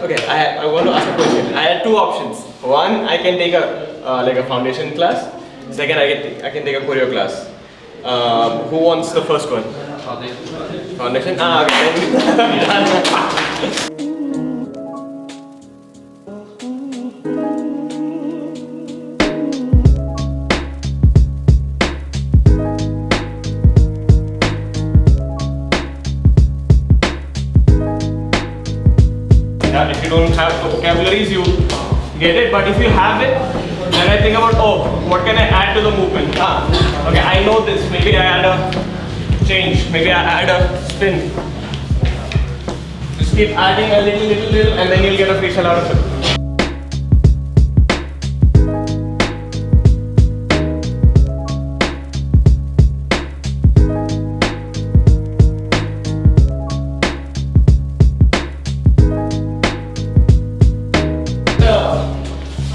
Okay, I want to ask a question. I had two options. One, I can take a foundation class. Second, I can take a choreo class. Who wants the first one? Foundation. Ah, okay. If you don't have the vocabularies, you get it. But if you have it, then I think about, oh, what can I add to the movement? Okay, I know this. Maybe I add a change. Maybe I add a spin. Just keep adding a little, and then you'll get a freestyle out of it.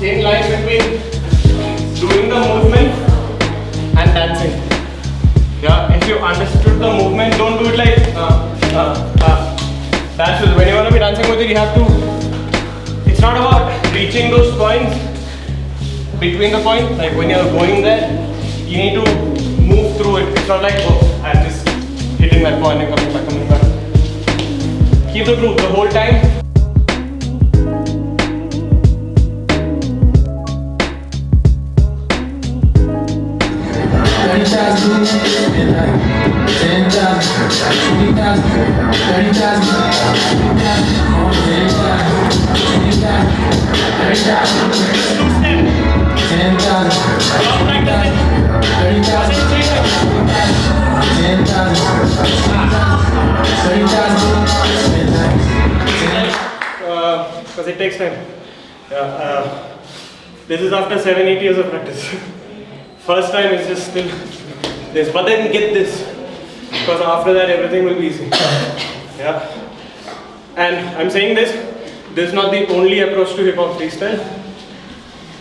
Thin line between doing the movement and dancing. Yeah, if you understood the movement, don't do it like dance with. When you want to be dancing with it, you have to. It's not about reaching those points between the points. Like when you're going there, you need to move through it. It's not like, oh, I'm just hitting that point and coming back. Keep the groove the whole time. Because it takes time. This is after 7-8 years of practice. First time is just still this, but then get this, because after that everything will be easy. Yeah. And I'm saying this is not the only approach to hip hop freestyle.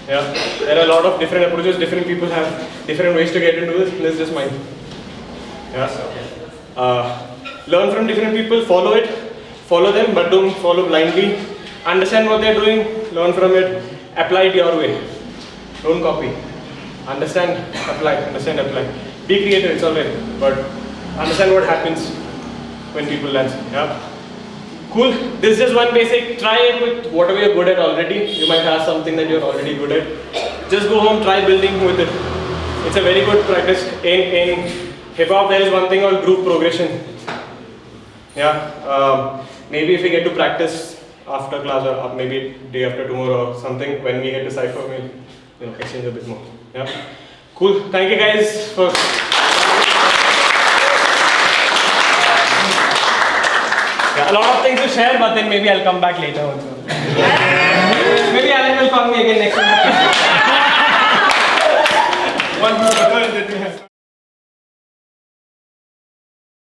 Yeah. There are a lot of different approaches. Different people have different ways to get into this. This is just mine. Yeah. Learn from different people. Follow it. Follow them, but don't follow blindly. Understand what they're doing. Learn from it. Apply it your way. Don't copy. Understand, apply. Understand, apply. Be creative, it's alright, but understand what happens when people dance. Yeah. Cool. This is just one basic. Try it with whatever you're good at already. You might have something that you're already good at. Just go home, try building with it. It's a very good practice. In hip hop, there is one thing called group progression. Yeah. Maybe if we get to practice after class or maybe day after tomorrow or something, when we get to cypher, we'll exchange a bit more. Yeah. Cool. Thank you guys for. Yeah, a lot of things to share, but then maybe I'll come back later also. Maybe Alan will call me again next week.